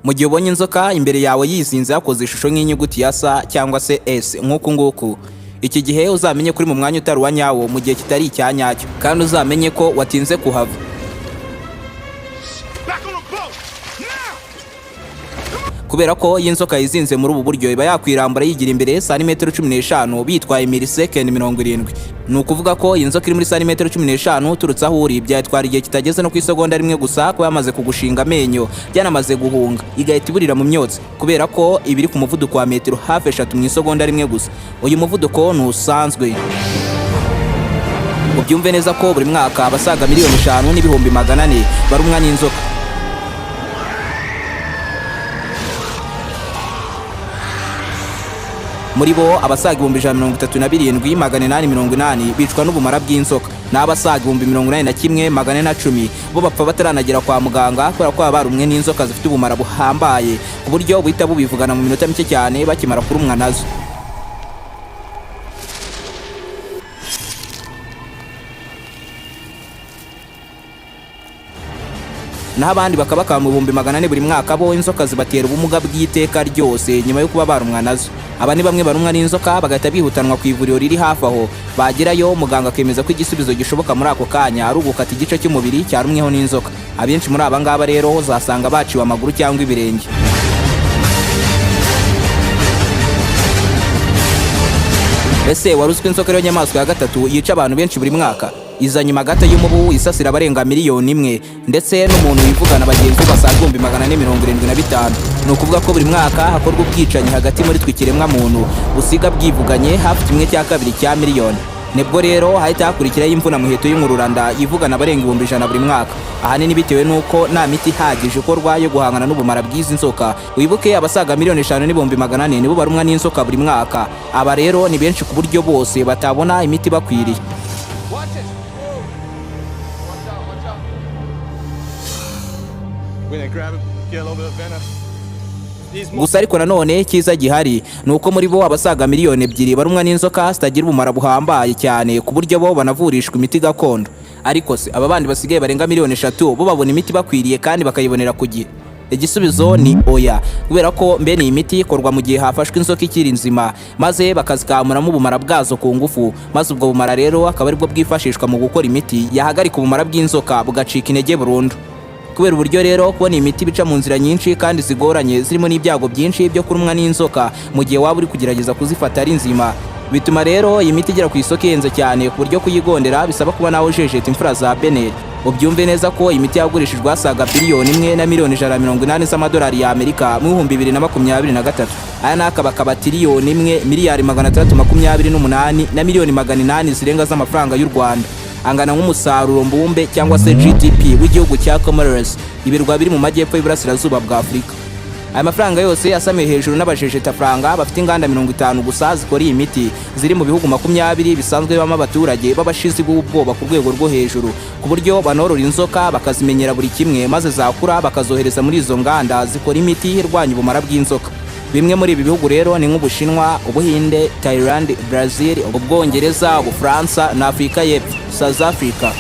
Mu gihe ubonye inzoka imbere yawe yizinze yakoze ishusho nk'inyuguti ya S cyangwa se S nk'uku nguku, iki gihe uzamenye kuri mu mwanya utari wa nyawo mu gihe kitari icyanyacyo, kandi uzamenye ko watinze kuhava. Kubera ko y'inzoka yizinze muri ubu buryo iba yakwirambura yigira imbere santimetero 15 bitwaye miliseconde 70. Ni ukuvuga ko iyi nzoka iri muri santimetero 15 turutse aho uri byatwara igihe kitageze no ku isegonda rimwe gusa ko yamaze kugushinga amenyo byanamaze guhunga igahita iburira mu myotsi, kubera ko ibiri ku muvuduko wa metero hafi 3 mu isegonda rimwe gusa. Uyu muvuduko ntusanzwe. Ubyumve neza ko buri mwaka abasaga miliyoni 5 n'ibihumbi 400 barumwa n'inzoka. Muri bo abasaga 137,880 bicwa n'ubumara bw'inzoka, n'abasaga 81,410 bo bapfa bataranagera kwa muganga kubera ko barumwe n'inzoka zifite ubumara buhambaye ku buryo buhita bubivugana mu minota mike cyane bakimara kurumwa nazo. Naho abandi bakaba mu 400 buri mwaka bo inzoka zibatera ubumuga bw'iteka ryose nyuma yo kuba barumwa nazo. Aba ni bamwe barumwa n'inzoka bagahita bihutanwa ku ivuriro riri hafi aho, bagerayo muganga akemeza ko igisubizo gishoboka muri ako kanya ari ugukata igice cy'umubiri cyarumweho n'inzoka. Abenshi muri aba ngaba rero uzasanga baciwe amaguru cyangwa ibirenge. Ese waruzwe inzoka rero nyamaswa ya gatatu yica abantu benshi buri mwaka? Iza nyuma gato y'umubu isasira abarenga miliyoni 1 ndetse n'umuntu wivugana bagenzi basaga 475. Ni ukuvuga ko buri mwaka hakorwa ubwicanyi hagati muri twikiremwa muntu busiga bwivuganye hafi 1/2 cya miliyoni. Nebwo rero hahita hakurikiraho imvuna muheto y'ingururanda yivugana abarenga 100 buri mwaka, ahanini bitewe nuko nta miti ihagije ikorwa yo guhangana n'ubumara bw'izi nzoka. Wibuke abasaga miliyoni 5 n'ibihumbi 400 nibo barumwa n'inzoka buri mwaka. Aba rero ni benshi ku buryo bose batabona imiti bakwiriye. Gusa ariko nanone kiza gihari nuko muri bo abasaga miliyoni 2 barumwa n'inzoka zitagira ubumara buhambaye cyane ku buryo bo banavurishwa imiti gakondo. Ariko se aba bandi basigaye barenga miliyoni 3 bo babona imiti bakwiriye kandi bakayibonera ku gihe? Igisubizo ni oya, kubera ko mbene iyi miti ikorwa mu gihe hafashwe inzoka ikiri nzima maze bakazikamuramo ubumara bwazo ku ngufu, maze ubwo bumara rero akaba aribwo bwifashishwa mu gukora imiti yahagarika ubumara bw'inzoka bugacika intege burundu. Kubera uburyo rero kubona imiti bica mu nzira nyinshi kandi zigoranye zirimo n'ibyago byinshi byo kurumwa n'inzoka mu gihe waba uri kugerageza kuzifata ari nzima, bituma rero iyi miti igera ku isoko ihenze cyane ku buryo kuyigondera bisaba kuba nawe ujejeta imfura za beneri. Ubyumve neza ko imiti yagurishijwe asaga biliyoni 1 na miliyoni 180 z'amadolari ya Amerika mu 2023. Aya nakaba tiriyoni 1 miliyari 328 na miliyoni 800 zirenga z'amafaranga y'u Rwanda, angana nk'umusaruro mbumbe cyangwa se GDP w'igihugu cya Comoros, ibirwa biri mu majyepfo y'Iburasirazuba bwa Afurika. Aya mafaranga yose asamiye hejuru n'abajejeta franga bafite inganda 50 gusa zikora iyi miti ziri mu bihugu 20 bisanzwe bama abaturage babashizi b'ubwoba ku rwego rwo hejuru, ku buryo banorora inzoka bakazimenyera buri kimwe maze zakura bakazohereza muri izo nganda zikora imiti irwanya ubumara bw'inzoka. Bimwe muri ibi bihugu rero ni nk'Ubushinwa, Ubuhinde, Thailand, Brazil, Ubwongereza, Ubufaransa na Afurika y'Epfo, South Africa.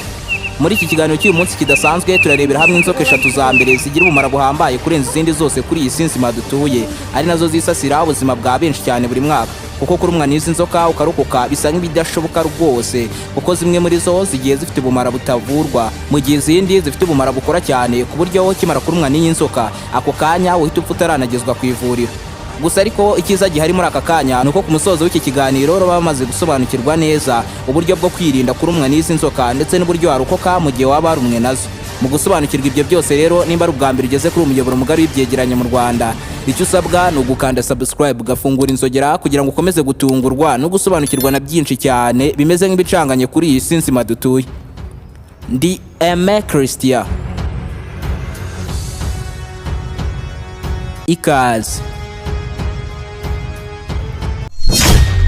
Muri iki kiganiro cy'uyu munsi kidasanzwe turarebera hamwe inzoka 3 za mbere zigira ubumara buhambaye kurenza izindi zose kuri iyi si nzima dutuye, ari nazo zisasira ubuzima bwa benshi cyane buri mwaka. Kuko kurumwa n'izi nzoka ukarokoka bisa nk'ibidashoboka rwose, kuko zimwe muri zo zigiye zifite ubumara butavurwa mu gihe izindi zifite ubumara bukora cyane ku buryo kimara kurumwa n'iyi nzoka ako kanya uhita upfa utaranagezwa ku ivuriro. Gusa ariko ikiza gihari muri aka kanya nuko ku musozo w'iki kiganiro baba bamaze gusobanukirwa neza uburyo bwo kwirinda kurumwa n'izi nzoka ndetse n'uburyo warokoka mu gihe waba warumwe nazo. Mu gusobanukirwa ibyo byose rero nimba ari ubwa mbere ugeze kuri umuyoboro mugari w'ibyegeranyo mu Rwanda, icyo usabwa ni ugukanda subscribe ugafungura inzogera kugira ngo ukomeze gutungurwa no gusobanukirwa na byinshi cyane bimeze nk'ibicanganye kuri iyi si nzima dutuye. Ndi Aime Christian. Ikaze.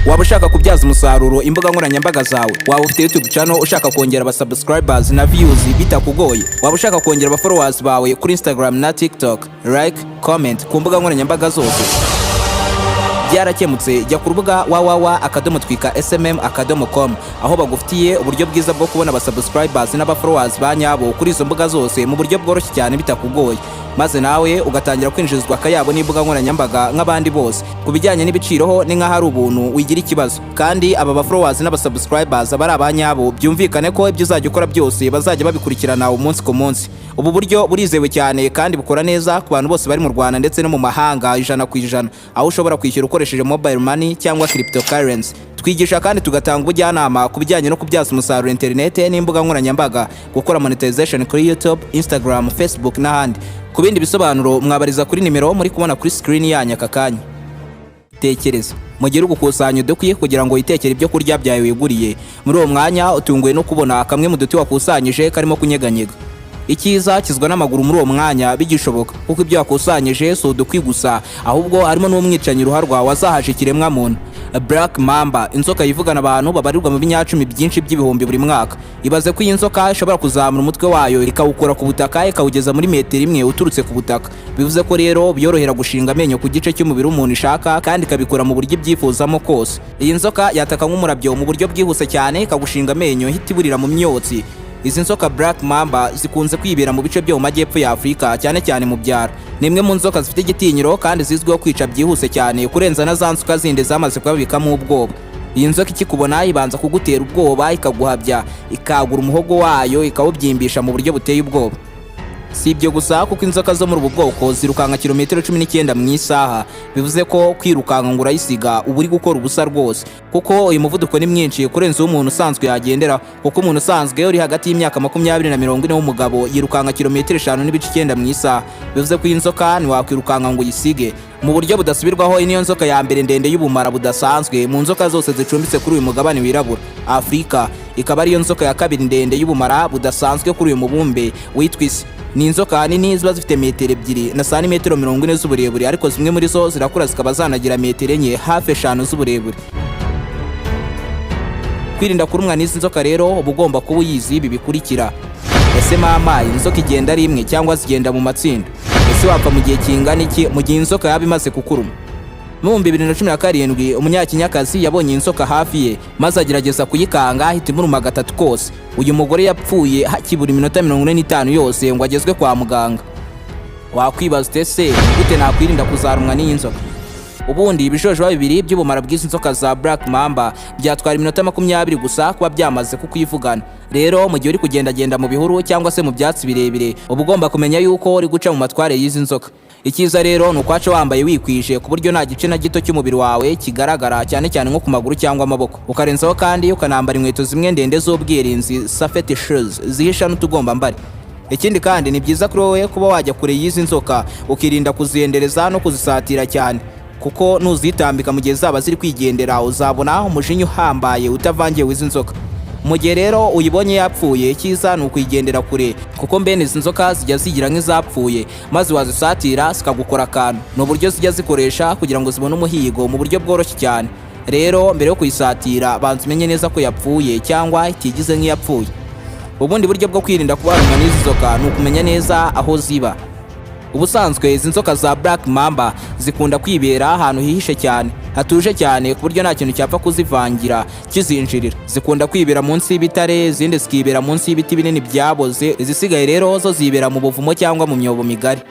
Waba ushaka kubyaza umusaruro imbuga nkoranyambaga zawe, waba ufite YouTube channel ushaka kongera aba subscribers na views bitakugoye, waba ushaka kongera aba followers bawe kuri Instagram na TikTok, like, comment ku mbuga nkoranyambaga zose, byarakemutse. Jya ku rubuga www.twika.smm.com aho bagufitiye uburyo bwiza bwo kubona aba subscribers n'aba followers ba nyabo kuri izo mbuga zose mu buryo bworoshye cyane bitakugoye. maze nawe ugatangira kwinjizwa akayabo n'imbuga nkoranyambaga nk'abandi bose. Ku bijyanye n'ibiciro ho ni nk'aho ari ubuntu wigira ikibazo, kandi aba ba followers n'aba subscribers bari abanyabo byumvikane ko ibyo uzajya ukora byose bazajya babikurikirana umunsi ku munsi. Ubu buryo burizewe cyane kandi bukora neza ku bantu bose bari mu Rwanda ndetse no mu mahanga 100%, aho ushobora kwishyura ukoresheje mobile money cyangwa cryptocurrency. Twigisha kandi tugatanga ubujyanama ku bijyanye no kubyaza umusaruro internet n'imbuga nkoranyambaga, gukora monetization kuri YouTube, Instagram, Facebook n'ahandi. Ku bindi bisobanuro mwabariza kuri nimero muri kubona kuri screen yanyu aka kanya. Tekereza mugihe uri gukusanya udukwiye kugira ngo witekere ibyo kurya byawe wiguriye. Muri uwo mwanya utunguwe no kubona kamwe mu duti wakusanyije karimo kunyeganyega. Ikiza kizwa n'amaguru muri uwo mwanya bigishoboka, kuko ibyo wakusanyije so udukwi gusa, ahubwo harimo n'umwicanyi ruharwa wazahaje ikiremwa muntu. Black Mamba, inzoka yivugana abantu babarirwa mu binyacumi byinshi by'ibihumbi buri mwaka. Ibaze ko iyi nzoka ishobora kuzamura umutwe wayo ikawukora ku butaka ikawugeza muri metero imwe uturutse ku butaka. Bivuze ko rero biyorohera gushinga amenyo ku gice cy'umubiri w'umuntu ishaka, kandi ikabikora mu buryo ibyifuzamo kose. Iyi nzoka yataka nk'umurabyo mu buryo bwihuse cyane, ikagushinga amenyo ihita iburira mu myotsi. Izi nzoka Black Mamba zikunze kwibera mu bice byo mu majyepfo ya Afurika, cyane cyane mu byaro. Nimwe mu nzoka zifite igitinyiro kandi zizwiho kwica byihuse cyane kurenza na za nzoka zindi zamaze kubabikamo ubwoba. Iyi nzoka ikikubona ibanza kugutera ubwoba, ikaguhabya, ikagura umuhogo wayo, ikawubyimbisha mu buryo buteye ubwoba. Si ibyo gusa, kuko inzoka zo muri ubu bwoko zirukanka kilometero 19 mu isaha. Bivuze ko kwirukanka ngo urayisiga uba uri gukora ubusa rwose, kuko uyu muvuduko ni mwinshi kurenza umuntu usanzwe yagendera. Kuko umuntu usanzwe uri hagati y'imyaka 20 na 40 w'umugabo yirukanka kilometero 5.9 mu isaha. Bivuze ko iyi nzoka ntiwakwirukanka ngo uyisige. Mu buryo budasubirwaho, niyo nzoka ya mbere ndende y'ubumara budasanzwe mu nzoka zose zicumbitse kuri uyu mugabane wirabura Afurika. Ikaba ariyo nzoka ya kabiri ndende y'ubumara budasanzwe kuri uyu mubumbe witwa isi. Ni inzoka nini ziba zifite metero 2 na santimetero 40 z'uburebure, ariko zimwe muri zo zirakura zikaba zanagira metero 4 hafi 5 z'uburebure. Kwirinda kurumwa n'izi nzoka rero uba ugomba kuba uyizi ibi bikurikira. Ese mama, inzoka igenda ari imwe cyangwa zigenda mu matsinda? Ese wapfa mu gihe kingana iki mu gihe inzoka yaba imaze kukuruma? Mu 2017 umunyakinyakazi yabonye inzoka hafi ye, maze agerageza kuyikanga ahita imuruma gatatu kose. Uyu mugore yapfuye hakibura iminota 45 yose ngo agezwe kwa muganga. Wakwibaza ute gute nakwirinda kuzarumwa n'iyi nzoka? Ubundi ibijojwa bibiri by'ubumara bw'izi nzoka za Black Mamba byatwara iminota 20 gusa kuba byamaze kukwivugana. Rero mu gihe uri kugendagenda mu bihuru cyangwa se mu byatsi birebire, uba ugomba kumenya yuko uri guca mu matware y'izi nzoka. Ikiza rero ni ukwaca wambaye wikwije ku buryo nta gice na gito cy'umubiri wawe kigaragara, cyane cyane nko ku maguru cyangwa amaboko. Ukarenzaho kandi ukanambara inkweto zimwe ndende z'ubwirinzi safety shoes zihisha n'utugomba mbari. Ikindi kandi ni byiza kuri wowe kuba wajya kure y'izi nzoka, ukirinda kuziyendereza no kuzisatira cyane, kuko nuzitambika mu gihe zaba ziri kwigendera uzabona umujinya uhambaye utavangiye w'izi nzoka. Mu gihe rero uyibonye yapfuye, cyiza ni ukwigendera kure, kuko mbene izi nzoka zijya zigira nk'izapfuye, maze wazisatira zikagukora akantu. Ni uburyo zijya zikoresha kugira ngo zibone umuhigo mu buryo bworoshye cyane. Rero mbere yo kuyisatira banza umenye neza ko yapfuye cyangwa itigize nk'iyapfuye. Ubundi buryo bwo kwirinda kubarumwa n'izi nzoka ni ukumenya neza aho ziba. Ubusanzwe izi nzoka za Black Mamba zikunda kwibera ahantu hihishe cyane, hatuje cyane ku buryo nta kintu cyapfa kuzivangira kizinjirira. Zikunda kwibera munsi y'ibitare, izindi zikibera munsi y'ibiti binini byaboze, izisigaye rero zo zibera mu buvumo cyangwa mu myobo migari.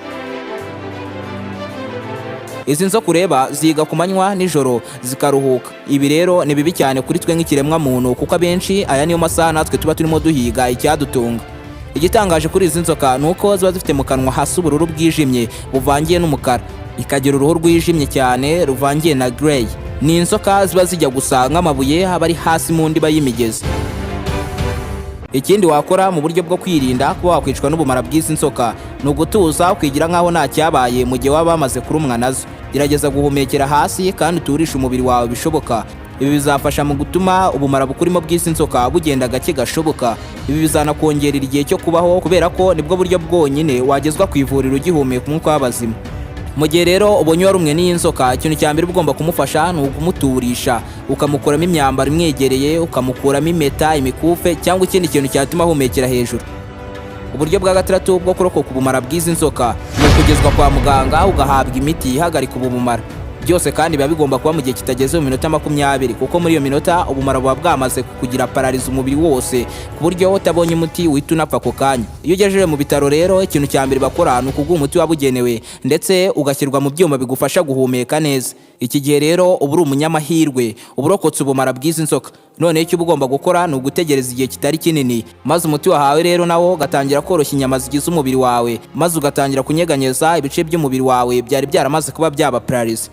Izi nzoka ureba ziga ku manywa nijoro zikaruhuka. Ibi rero ni bibi cyane kuri twe nk'ikiremwa muntu, kuko abenshi aya niyo masaha natwe tuba turimo duhiga icyadutunga. Igitangaje kuri izi nzoka ni uko ziba zifite mu kanwa hasi ubururu bwijimye buvangiye n'umukara, ikagira uruhu rwijimye cyane ruvangiye na grey. Ni inzoka ziba zijya gusa nk'amabuye aba ari hasi mu ndiba y'imigezi. Ikindi wakora mu buryo bwo kwirinda kuba wakwicwa n'ubumara bw'izi nzoka ni ugutuza ukigira nk'aho nta cyabaye mu gihe waba wamaze kurumwa nazo. Gerageza guhumekera hasi kandi uturisha umubiri wawe bishoboka. Ibi bizafasha mu gutuma ubumara bukurimo bw'izi nzoka bugenda gake gashoboka. Ibi bizanakongerera igihe cyo kubaho, kubera ko nibwo buryo bwonyine wagezwa ku ivuriro ugihumeka umwuka w'abazima. Mu gihe rero ubonye warumwe n'iyi nzoka, ikintu cya mbere ugomba kumufasha ni ukumuturisha, ukamukuramo imyambaro imwegereye, ukamukuramo impeta, imikufe cyangwa ikindi kintu cyatuma ahumekera hejuru. Uburyo bwa gatandatu bwo kurokoka ubumara bw'izi nzoka ni ukugezwa kwa muganga ugahabwa imiti ihagarika ubu bumara. byose kandi biba bigomba kuba mu gihe kitageze mu minota 20 kuko muri iyo minota ubumara buba bwamaze kugira paraliza umubiri wose ku buryo utabonye umuti uhita unapfa ako kanya. Iyo ugejeje mu bitaro rero ikintu cya mbere bakora ni ukuguha umuti wabugenewe ndetse ugashyirwa mu byuma bigufasha guhumeka neza. Iki gihe rero uba uri umunyamahirwe uburokotse ubumara bw'izi nzoka. None icyo ugomba gukora ni ugutegereza igihe kitari kinini, maze umuti wahawe rero nawo ugatangira koroshya inyama zigize umubiri wawe, maze ugatangira kunyeganyeza ibice by'umubiri wawe byari byaramaze kuba byaba paralize.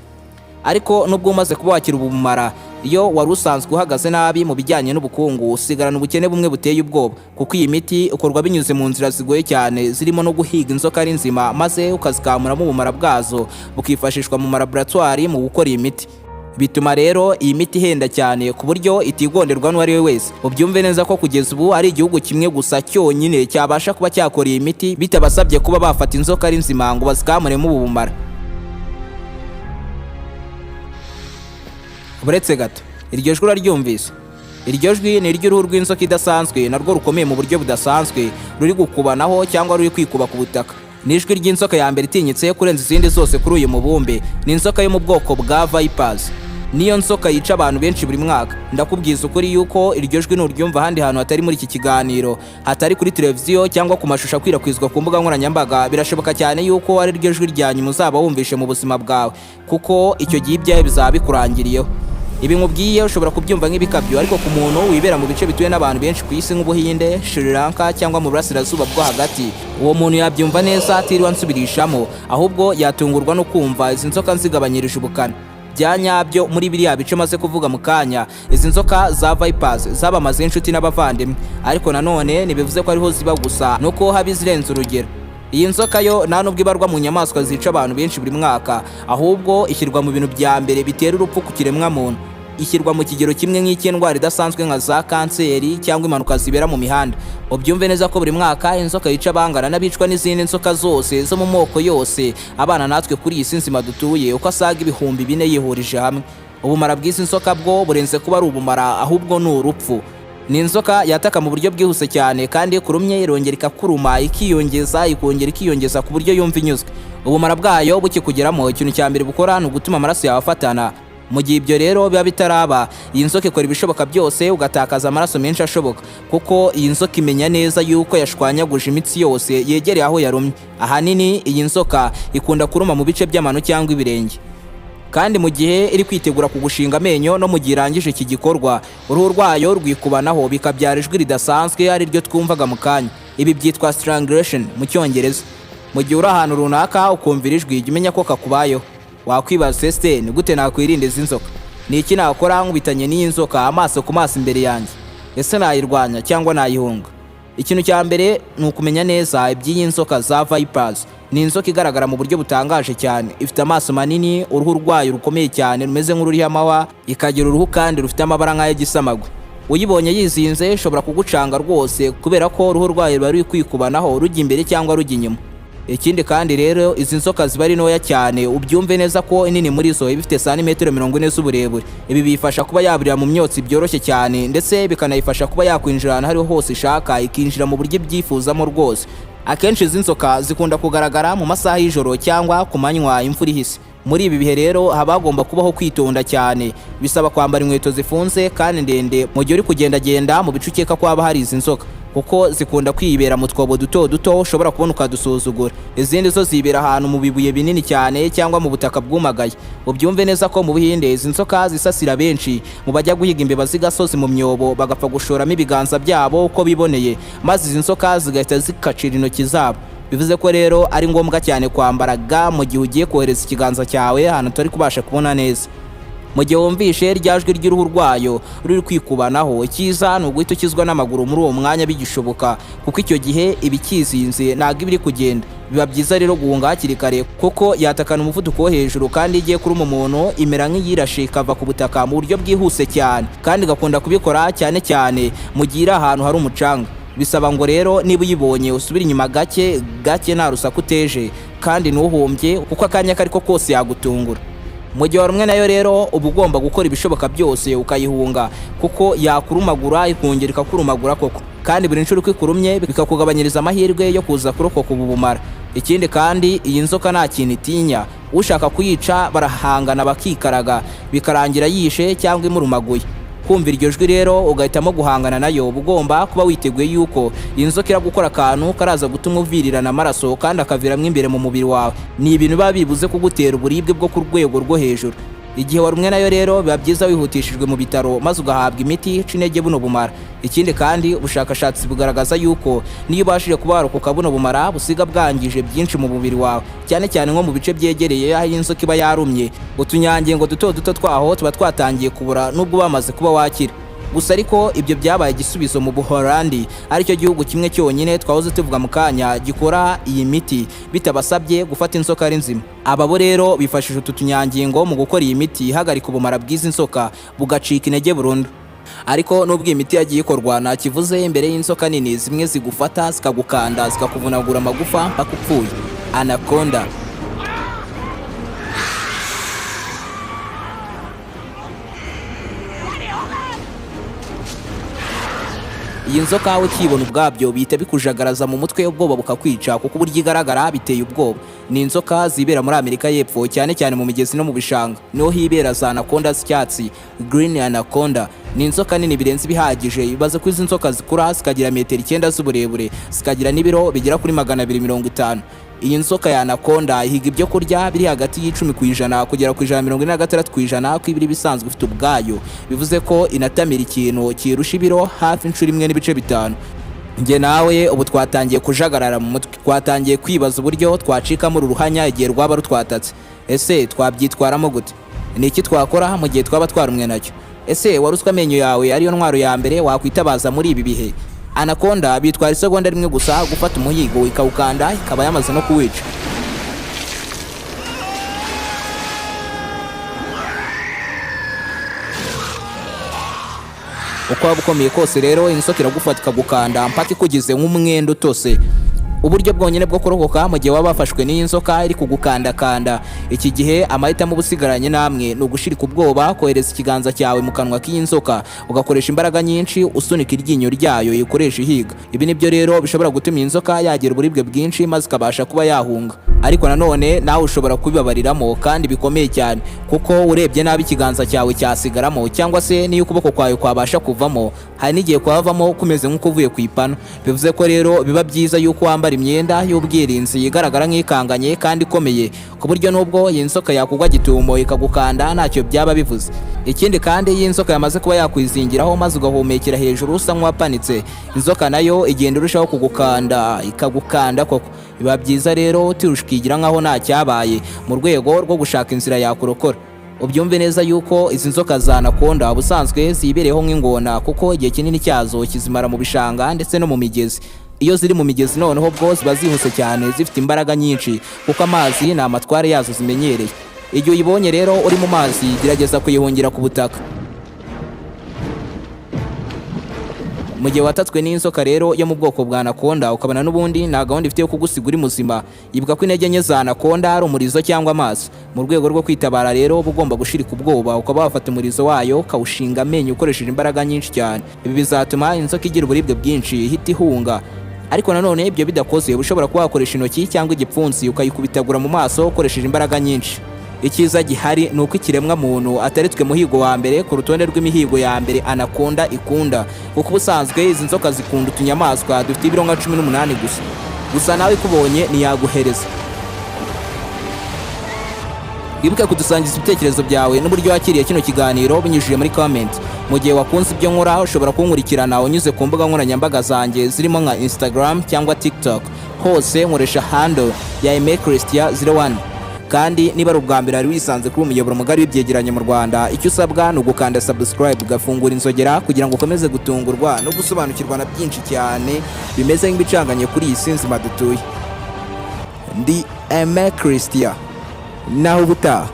Ariko nubwo umaze kuba wakira ubumara, iyo wari usanzwe uhagaze nabi mu bijyanye n'ubukungu usigarana ubukene bumwe buteye ubwoba, kuko iyi miti ukorwa binyuze mu nzira zigoye cyane zirimo no guhiga inzoka ari nzima maze ukazikamuramo ubumara bwazo bukifashishwa mu laboratoire mu gukora iyi miti. Bituma rero iyi miti ihenda cyane ku buryo itigonderwa n'uwo ari we wese. Ubyumve neza ko kugeza ubu ari igihugu kimwe gusa cyonyine cyabasha kuba cyakora iyi miti bitabasabye kuba bafata inzoka ari nzima ngo bazikamuremo ubu bumara. Buretse gato, iryo jwi uraryumvise? Iryo jwi ni iry'uruhu rw'inzoka idasanzwe narwo rukomeye mu buryo budasanzwe, ruri gukubanaho cyangwa ruri kwikuba ku butaka. Ni ijwi ry'inzoka ya mbere itinyitse kurenza izindi zose kuri uyu mubumbe. Ni inzoka yo mu bwoko bwa vipers. Niyo nzoka yica abantu benshi buri mwaka. Ndakubwiza ukuri yuko iryo jwi nuryumva ahandi hantu hatari muri iki kiganiro, hatari kuri televiziyo cyangwa ku mashusho akwirakwizwa ku mbuga nkoranyambaga, birashoboka cyane yuko ari iryo jwi rya nyuma uzaba wumvishe mu buzima bwawe, kuko icyo gihe ibyawe bizaba bikurangiriyeho. Ibi nkubwiye ushobora kubyumva nk'ibikabyo, ariko ku muntu wibera mu bice bituwe n'abantu benshi ku isi nk'Ubuhinde, Sri Lanka cyangwa mu burasirazuba bwo hagati, uwo muntu yabyumva neza atiriwe ansubirishamo, ahubwo yatungurwa no kumva izi nzoka nzigabanyirije ubukana. Bya nyabyo muri biriya bice maze kuvuga mu kanya, izi nzoka za vipers zabamaze inshuti n'abavandimwe, ariko nanone ntibivuze ko ariho ziba gusa, nuko haba izirenze urugero. Iyi nzoka yo nta nubwo ibarwa mu nyamaswa zica abantu benshi buri mwaka, ahubwo ishyirwa mu bintu bya mbere bitera urupfu ku kiremwa muntu. Ishyirwa mu kigero kimwe nk'icy'indwara idasanzwe nka za kanseri cyangwa impanuka zibera mu mihanda. Ubyumve neza ko buri mwaka inzoka yica abangana n'abicwa n'izindi nzoka zose zo mu moko yose abana natwe kuri iyi si nzima dutuye uko asaga ibihumbi 4 yihurije hamwe. Ubumara bw'izi nzoka bwo burenze kuba ari ubumara, ahubwo ni urupfu. Ni inzoka yataka mu buryo bwihuse cyane, kandi kurumye irongera ikakuruma ikiyongeza ikongera ikiyongeza ku buryo yumva inyuzwe. Ubumara bwayo bukikugeramo ikintu cya mbere bukora ni ugutuma amaraso yawe afatana. Mu gihe ibyo rero biba bitaraba, iyi nzoka ikora ibishoboka byose ugatakaza amaraso menshi ashoboka, kuko iyi nzoka imenya neza yuko yashwanyaguje imitsi yose yegereye aho yarumye. Ahanini iyi nzoka ikunda kuruma mu bice by'amano cyangwa ibirenge. Kandi mu gihe iri kwitegura kugushinga amenyo no mu gihe irangije iki gikorwa, uruhu rwayo rwikubanaho bikabyara ijwi ridasanzwe ari ryo twumvaga mu kanya. Ibi byitwa strangulation mu Cyongereza. Mu gihe uri ahantu runaka ukumvira ijwi, jya umenya ko kakubayeho. Wakwibaza ese ni gute nakwirinda izi nzoka? Ni iki nakora nkubitanye n'iyi nzoka amaso ku maso imbere yanjye? Ese nayirwanya cyangwa nayihunga? Ikintu cya mbere ni ukumenya neza iby'iyi nzoka za vipers. Ni inzoka igaragara mu buryo butangaje cyane, ifite amaso manini, uruhu rwayo rukomeye cyane rumeze nk'ururiho amahwa, ikagira uruhu kandi rufite amabara nk'ay'igisamagwe. Uyibonye yizinze ishobora kugucanga rwose, kubera ko uruhu rwayo ruba ruri kwikubanaho rujya imbere cyangwa rujya inyuma. Ikindi kandi rero izi nzoka ziba ari ntoya cyane, ubyumve neza ko inini muri zo iba ifite santimetero 40 z'uburebure. Ibi bifasha kuba yaburira mu myotsi byoroshye cyane, ndetse bikanayifasha kuba yakwinjira ahantu hariho hose ishaka, ikinjira mu buryo ibyifuzamo rwose. Akenshi izi nzoka zikunda kugaragara mu masaha y'ijoro cyangwa ku manywa imvura ihise. Muri ibi bihe rero haba hagomba kubaho kwitonda cyane, bisaba kwambara inkweto zifunze kandi ndende mu gihe uri kugendagenda mu bice ukeka ko haba hari izi nzoka, kuko zikunda kwibera mu twobo duto duto ushobora kubona ukadusuzugura. Izindi zo zibera ahantu mu bibuye binini cyane cyangwa mu butaka bwumagaye. Ubyumve neza ko mu Buhinde izi nzoka zisasira benshi mu bajya guhiga imbeba z'igasozi mu myobo, bagapfa gushoramo ibiganza byabo uko biboneye, maze izi nzoka zigahita zikacira intoki zabo. Bivuze ko rero ari ngombwa cyane kwambara ga mu gihe ugiye kohereza ikiganza cyawe ahantu utari kubasha kubona neza. Mu gihe wumvishe ryajwi ry'uruhu rwayo ruri kwikubanaho, icyiza ni uguhita ukizwa n'amaguru muri uwo mwanya bigishoboka, kuko icyo gihe ibikizinze ntabwo iba iri kugenda. Biba byiza rero guhunga hakiri kare, kuko yatakana umuvuduko wo hejuru, kandi igiye kuruma umuntu imera nk'iyirashe ikava ku butaka mu buryo bwihuse cyane, kandi igakunda kubikora cyane cyane mu gihe iri ahantu hari umucanga. Bisaba ngo rero niba uyibonye usubire inyuma gake gake nta rusaku uteje, kandi ntuhumbye kuko akanya kariko kose yagutungura. Mu gihe warumwe nayo rero uba ugomba gukora ibishoboka byose ukayihunga, kuko yakurumagura ikongera ikakurumagura koko, kandi buri nshuro ikurumye bikakugabanyiriza amahirwe yo kuza kurokoka ubu bumara. Ikindi kandi iyi nzoka nta kintu itinya, ushaka kuyica barahangana bakikaraga bikarangira yishe cyangwa imurumaguye. Kumva iryo jwi rero ugahitamo guhangana nayo, ugomba kuba witeguye yuko iyi nzoka iragukora akantu karaza gutuma uvirirana amaraso kandi akaviramo imbere mu mubiri wawe. Ni ibintu biba bibuze kugutera uburibwe bwo ku rwego rwo hejuru. Igihe warumwe nayo rero biba byiza wihutishijwe mu bitaro maze ugahabwa imiti ica intege buno bumara. Ikindi kandi ubushakashatsi bugaragaza yuko niyo ubashije kuba warokoka buno bumara busiga bwangije byinshi mu mubiri wawe, cyane cyane nko mu bice byegereye aho inzoka iba yarumye. Utunyangingo duto duto twaho tuba twatangiye kubura nubwo bamaze kuba wakira. Gusa ariko ibyo byabaye igisubizo mu Buholandi, aricyo gihugu kimwe cyonyine twahoze tuvuga mu kanya gikora iyi miti bitabasabye gufata inzoka ari nzima. Aba bo rero bifashishije utu tunyangingo mu gukora iyi miti ihagarika ubumara bw'izi nzoka bugacika intege burundu. Ariko nubwo iyi miti yagiye ikorwa nta kivuze imbere y'inzoka nini zimwe zigufata zikagukanda zikakuvunagura amagufa mpaka upfuye. Anaconda. Iyi nzoka ukibona ubwabyo bihita bikujagaraza mu mutwe, ubwoba bukakwica kuko uburyo igaragara biteye ubwoba. Ni inzoka zibera muri Amerika y'Epfo, cyane cyane mu migezi no mu bishanga, niho hibera za anaconda z'icyatsi, green anaconda. Ni inzoka nini birenze bihagije, ibaze ko izi nzoka zikura zikagira metero 9 z'uburebure, zikagira n'ibiro bigera kuri 250. Iyi nzoka ya anaconda ihiga ibyo kurya biri hagati y'10% kugera ku 146% ko ibiri bisanzwe ifite ubwayo, bivuze ko inatamira ikintu kirusha ibiro hafi inshuro imwe n'ibice 5. Nge nawe ubu twatangiye kujagarara mu mutwe, twatangiye kwibaza uburyo twacika muri uruhanya igihe rwaba rutwatatse. Ese twabyitwaramo gute? Ni iki twakora mu gihe twaba twarumwe nacyo? Ese waruswa amenyo yawe ariyo ntwaro ya mbere wakwitabaza muri ibi bihe? Anaconda bitwara isegonda rimwe gusa gufata umuhigo ikawukanda ikaba yamaze no kuwica. Uko waba ukomeye kose rero inzoka iragufata ikagukanda mpaka ikugize nk'umwenda utose. Uburyo bwonyine bwo kurokoka mu gihe waba wafashwe n'iyi nzoka iri kugukandakanda, iki gihe amahitamo ubusigaranye namwe ni ugushirika ubwoba, kohereza ikiganza cyawe mu kanwa k'iyi nzoka ugakoresha imbaraga nyinshi usunika iryinyo ryayo ikoresha ihiga. Ibi nibyo rero bishobora gutuma iyi nzoka yagira uburibwe bwinshi maze ikabasha kuba yahunga. Ariko nanone nawe ushobora kubibabariramo kandi bikomeye cyane, kuko urebye nabi ikiganza cyawe cyasigaramo cyangwa se niyo ukuboko kwawe kwabasha kuvamo, hari n'igihe kwavamo kumeze nk'uko uvuye ku ipanu. Bivuze ko rero biba byiza yuko wambara imyenda y'ubwirinzi igaragara nk'ikanganye kandi ikomeye, ku buryo nubwo iyi nzoka yakugwa gitumo ikagukanda ntacyo byaba bivuze. Ikindi kandi iyi nzoka yamaze kuba yakwizingiraho maze ugahumekera hejuru usa nk'uwapanitse, inzoka nayo igenda irushaho kugukanda ikagukanda koko. Biba byiza rero utirushikigira nkaho nta cyabaye mu rwego rwo gushaka inzira yakurokora. Ubyumve neza yuko izi nzoka za anaconda ubusanzwe zibereyeho nk'ingona, kuko igihe kinini cyazo kizimara mu bishanga ndetse no mu migezi. Iyo ziri mu migezi noneho bwo ziba zihuse cyane zifite imbaraga nyinshi, kuko amazi ni amatware yazo zimenyereye. Igihe uyibonye rero uri mu mazi gerageza kuyihungira ku butaka. Mu gihe watatswe n'inzoka rero yo mu bwoko bwa anaconda ukabona n'ubundi nta gahunda ifite yo kugusiga uri muzima, ibuka ko intege nke za anaconda ari umurizo cyangwa amaso. Mu rwego rwo kwitabara rero uba ugomba gushirika ubwoba ukaba wafata umurizo wayo ukawushinga amenyo ukoresheje imbaraga nyinshi cyane. Ibi bizatuma inzoka igira uburibwe bwinshi ihita ihunga. Ariko nanone ibyo bidakoze ushobora kuba wakoresha intoki cyangwa igipfunsi ukayikubitagura mu maso ukoresheje imbaraga nyinshi. Icyiza gihari ni uko ikiremwa muntu ataritswe muhigo wa mbere ku rutonde rw'imihigo ya mbere anaconda ikunda, kuko ubusanzwe izi nzoka zikunda utunyamaswa dufite ibiro nka 18 gusa. Gusa nawe ikubonye ntiyaguhereza. Wibuke kudusangiza ibitekerezo byawe n'uburyo wakiriye kino kiganiro binyujije muri comment. Mu gihe wakunze ibyo nkora ushobora kunkurikirana unyuze ku mbuga nkoranyambaga zanjye zirimo nka Instagram cyangwa TikTok. Hose nkoresha handle ya Aime Christian 01. Kandi niba ari ubwa mbere ari wisanze kuri umuyoboro mugari w'ibyegeranyo mu Rwanda, icyo usabwa ni ugukanda subscribe ugafungura inzogera kugira ngo ukomeze gutungurwa no gusobanukirwa na byinshi cyane bimeze nk'ibicanganye kuri iyi sinzima dutuye. Ndi Aime Christian. Naho ubutaha.